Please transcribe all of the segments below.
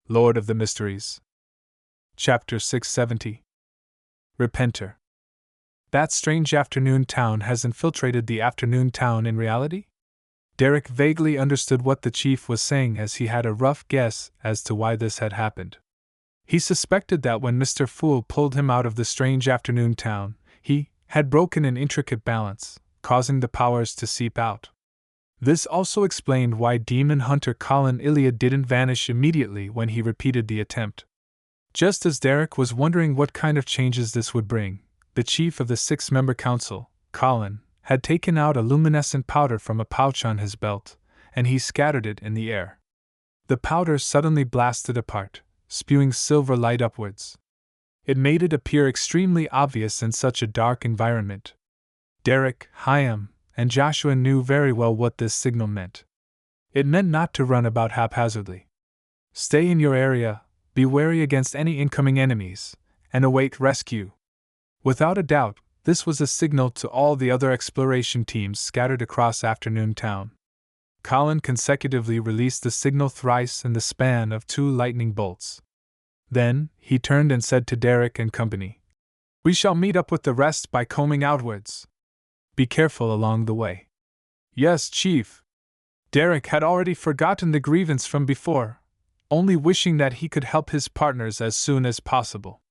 Lord of the Mysteries. Chapter 670. Repenter. That strange afternoon town has infiltrated the afternoon town in reality? Derek vaguely understood what the chief was saying, as he had a rough guess as to why this had happened. He suspected that when Mr. Fool pulled him out of the strange afternoon town, he had broken an intricate balance, causing the powers to seep out. This also explained why demon hunter Colin Iliad didn't vanish immediately when he repeated the attempt. Just as Derek was wondering what kind of changes this would bring, the chief of the 6-member council, Colin, had taken out a luminescent powder from a pouch on his belt, and he scattered it in the air. The powder suddenly blasted apart, spewing silver light upwards. It made it appear extremely obvious in such a dark environment. Derek, Hyam, and Joshua knew very well what this signal meant. It meant not to run about haphazardly. Stay in your area, be wary against any incoming enemies, and await rescue. Without a doubt, this was a signal to all the other exploration teams scattered across Afternoon Town. Colin consecutively released the signal thrice in the span of 2 lightning bolts. Then, he turned and said to Derek and company, "We shall meet up with the rest by combing outwards. Be careful along the way." "Yes, Chief." Derek had already forgotten the grievance from before, only wishing that he could help his partners as soon as possible.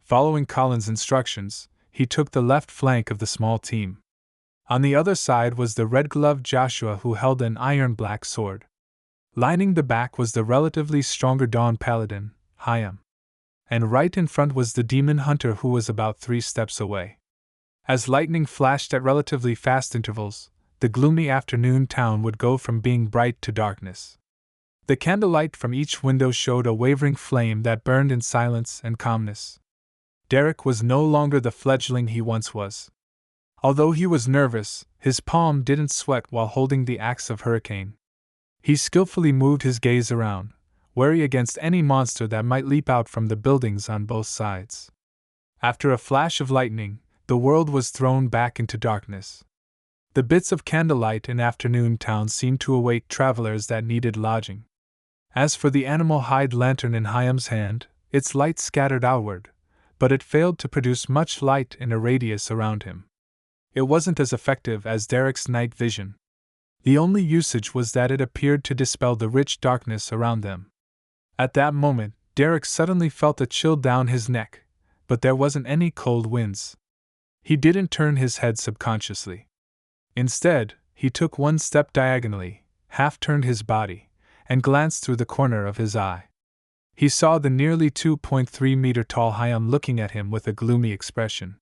Following Colin's instructions, he took the left flank of the small team. On the other side was the red-gloved Joshua, who held an iron-black sword. Lining the back was the relatively stronger Dawn Paladin, Hyam. And right in front was the demon hunter, who was about 3 steps away. As lightning flashed at relatively fast intervals, the gloomy afternoon town would go from being bright to darkness. The candlelight from each window showed a wavering flame that burned in silence and calmness. Derek was no longer the fledgling he once was. Although he was nervous, his palm didn't sweat while holding the axe of Hurricane. He skillfully moved his gaze around, wary against any monster that might leap out from the buildings on both sides. After a flash of lightning, the world was thrown back into darkness. The bits of candlelight in Afternoon Town seemed to await travelers that needed lodging. As for the animal hide lantern in Hyam's hand, its light scattered outward, but it failed to produce much light in a radius around him. It wasn't as effective as Derek's night vision. The only usage was that it appeared to dispel the rich darkness around them. At that moment, Derek suddenly felt a chill down his neck, but there wasn't any cold winds. He didn't turn his head subconsciously. Instead, he took 1 step diagonally, half-turned his body, and glanced through the corner of his eye. He saw the nearly 2.3-meter-tall Hyam looking at him with a gloomy expression.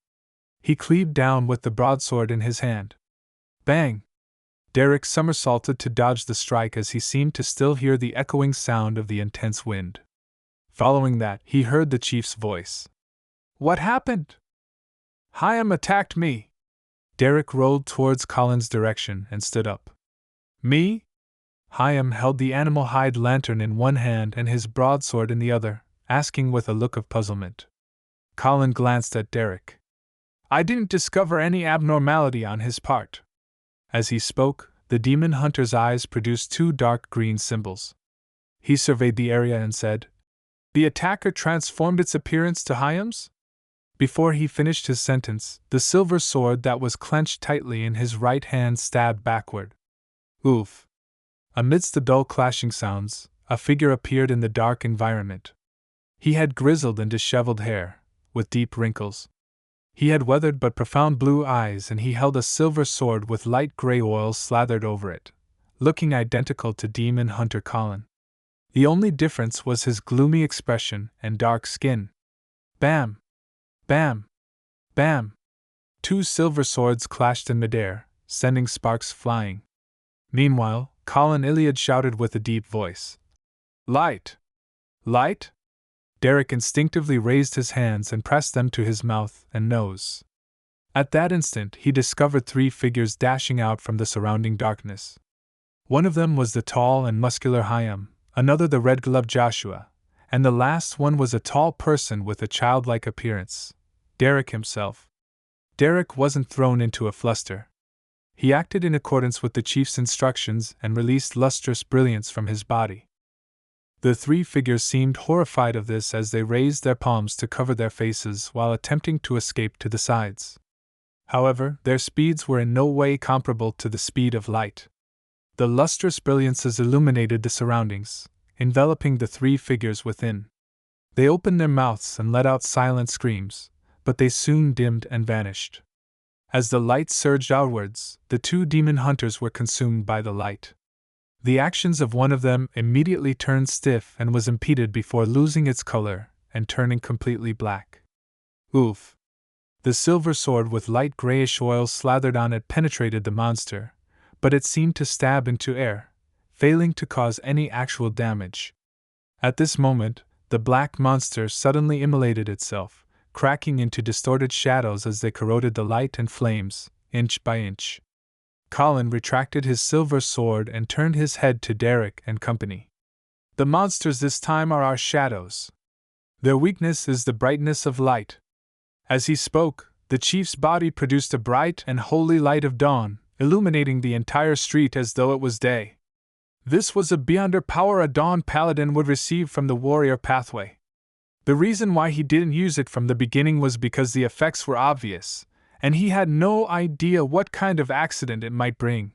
He cleaved down with the broadsword in his hand. Bang! Derek somersaulted to dodge the strike, as he seemed to still hear the echoing sound of the intense wind. Following that, he heard the chief's voice. "What happened?" "Hyam attacked me." Derek rolled towards Colin's direction and stood up. "Me?" Hyam held the animal hide lantern in one hand and his broadsword in the other, asking with a look of puzzlement. Colin glanced at Derek. "I didn't discover any abnormality on his part." As he spoke, the demon hunter's eyes produced 2 dark green symbols. He surveyed the area and said, "The attacker transformed its appearance to Hyam's?" Before he finished his sentence, the silver sword that was clenched tightly in his right hand stabbed backward. Oof! Amidst the dull clashing sounds, a figure appeared in the dark environment. He had grizzled and disheveled hair, with deep wrinkles. He had weathered but profound blue eyes, and he held a silver sword with light gray oil slathered over it, looking identical to demon hunter Colin. The only difference was his gloomy expression and dark skin. Bam! Bam! Bam! 2 silver swords clashed in midair, sending sparks flying. Meanwhile, Colin Iliad shouted with a deep voice, "Light! Light?" Derek instinctively raised his hands and pressed them to his mouth and nose. At that instant, he discovered 3 figures dashing out from the surrounding darkness. One of them was the tall and muscular Hyam, another the red-gloved Joshua, and the last one was a tall person with a childlike appearance, Derek himself. Derek wasn't thrown into a fluster. He acted in accordance with the chief's instructions and released lustrous brilliance from his body. The three figures seemed horrified of this as they raised their palms to cover their faces while attempting to escape to the sides. However, their speeds were in no way comparable to the speed of light. The lustrous brilliances illuminated the surroundings, enveloping the three figures within. They opened their mouths and let out silent screams, but they soon dimmed and vanished. As the light surged outwards, the two demon hunters were consumed by the light. The actions of one of them immediately turned stiff and was impeded before losing its color and turning completely black. Oof! The silver sword with light grayish oil slathered on it penetrated the monster, but it seemed to stab into air, failing to cause any actual damage. At this moment, the black monster suddenly immolated itself, cracking into distorted shadows as they corroded the light and flames, inch by inch. Colin retracted his silver sword and turned his head to Derek and company. The monsters this time are our shadows. Their weakness is the brightness of light. As he spoke, the chief's body produced a bright and holy light of dawn, illuminating the entire street as though it was day. This was a beyonder power a dawn paladin would receive from the warrior pathway. The reason why he didn't use it from the beginning was because the effects were obvious, and he had no idea what kind of accident it might bring.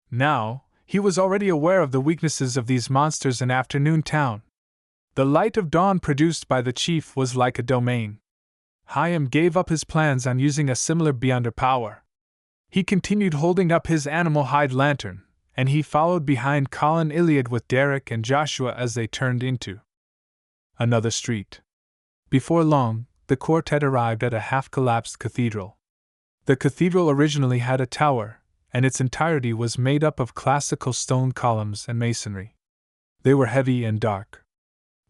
Now, he was already aware of the weaknesses of these monsters in Afternoon Town. The light of dawn produced by the chief was like a domain. Hyam gave up his plans on using a similar beyonder power. He continued holding up his animal hide lantern, and he followed behind Colin Iliad with Derek and Joshua as they turned into another street. Before long, the quartet arrived at a half-collapsed cathedral. The cathedral originally had a tower, and its entirety was made up of classical stone columns and masonry. They were heavy and dark.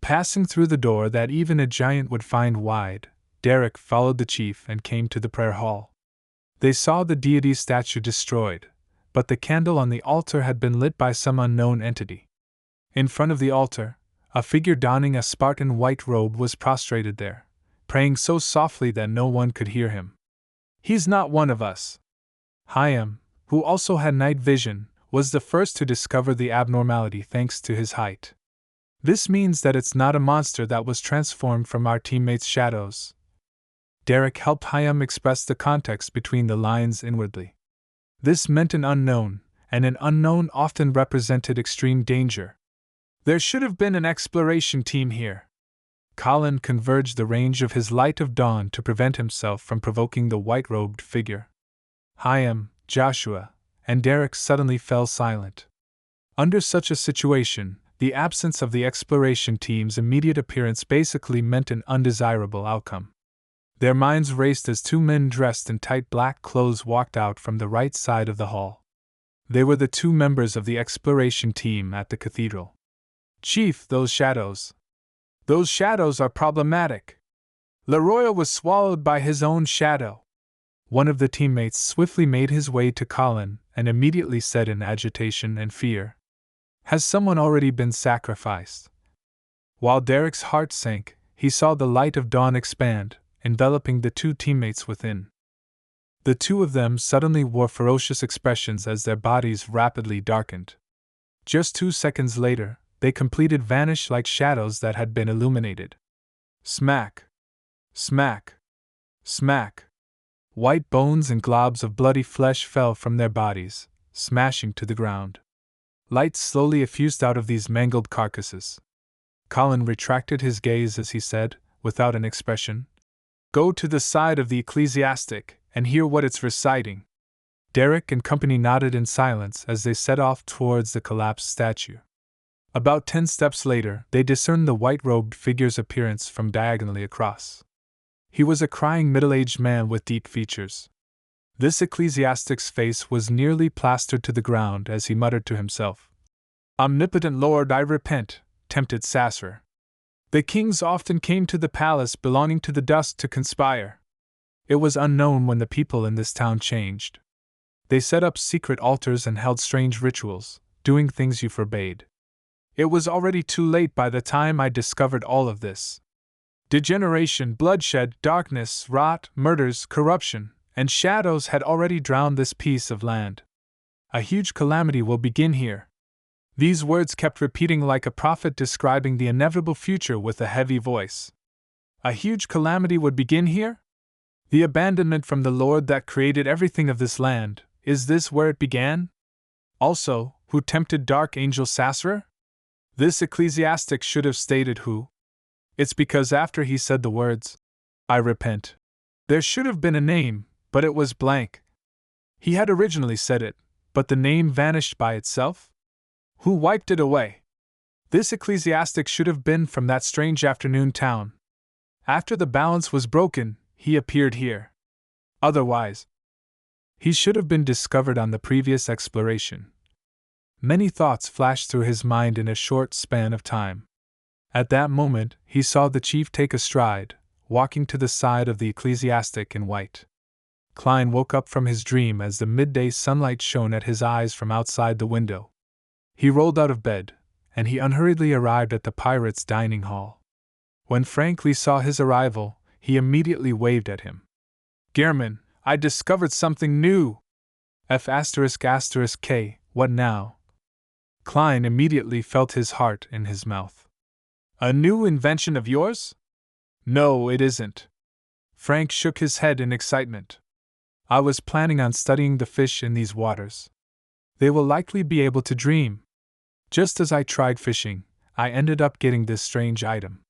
Passing through the door that even a giant would find wide, Derek followed the chief and came to the prayer hall. They saw the deity's statue destroyed, but the candle on the altar had been lit by some unknown entity. In front of the altar, a figure donning a Spartan white robe was prostrated there, praying so softly that no one could hear him. "He's not one of us." Hyam, who also had night vision, was the first to discover the abnormality thanks to his height. "This means that it's not a monster that was transformed from our teammates' shadows." Derek helped Hyam express the context between the lines inwardly. This meant an unknown, and an unknown often represented extreme danger. "There should have been an exploration team here." Colin converged the range of his light of dawn to prevent himself from provoking the white-robed figure. Hyam, Joshua, and Derek suddenly fell silent. Under such a situation, the absence of the exploration team's immediate appearance basically meant an undesirable outcome. Their minds raced as two men dressed in tight black clothes walked out from the right side of the hall. They were the two members of the exploration team at the cathedral. "Chief, those shadows. Those shadows are problematic." Leroy was swallowed by his own shadow. One of the teammates swiftly made his way to Colin and immediately said in agitation and fear, "Has someone already been sacrificed?" While Derek's heart sank, he saw the light of dawn expand, enveloping the two teammates within. The two of them suddenly wore ferocious expressions as their bodies rapidly darkened. Just 2 seconds later, they completely vanished like shadows that had been illuminated. Smack! Smack! Smack! White bones and globs of bloody flesh fell from their bodies, smashing to the ground. Light slowly effused out of these mangled carcasses. Colin retracted his gaze as he said, without an expression, "Go to the side of the ecclesiastic and hear what it's reciting." Derek and company nodded in silence as they set off towards the collapsed statue. About 10 steps later, they discerned the white-robed figure's appearance from diagonally across. He was a crying middle-aged man with deep features. This ecclesiastic's face was nearly plastered to the ground as he muttered to himself, "Omnipotent Lord, I repent, tempted Sasser. The kings often came to the palace belonging to the dusk to conspire. It was unknown when the people in this town changed. They set up secret altars and held strange rituals, doing things you forbade. It was already too late by the time I discovered all of this. Degeneration, bloodshed, darkness, rot, murders, corruption, and shadows had already drowned this piece of land. A huge calamity will begin here." These words kept repeating like a prophet describing the inevitable future with a heavy voice. A huge calamity would begin here? The abandonment from the Lord that created everything of this land, is this where it began? Also, who tempted dark angel Sasser? This ecclesiastic should have stated who. It's because after he said the words, "I repent," there should have been a name, but it was blank. He had originally said it, but the name vanished by itself? Who wiped it away? This ecclesiastic should have been from that strange afternoon town. After the balance was broken, he appeared here. Otherwise, he should have been discovered on the previous exploration. Many thoughts flashed through his mind in a short span of time. At that moment, he saw the chief take a stride, walking to the side of the ecclesiastic in white. Klein woke up from his dream as the midday sunlight shone at his eyes from outside the window. He rolled out of bed, and he unhurriedly arrived at the pirates' dining hall. When Frank Lee saw his arrival, he immediately waved at him. "Gehrman, I discovered something new!" F***K, what now? Klein immediately felt his heart in his mouth. "A new invention of yours?" "No, it isn't." Frank shook his head in excitement. "I was planning on studying the fish in these waters. They will likely be able to dream. Just as I tried fishing, I ended up getting this strange item.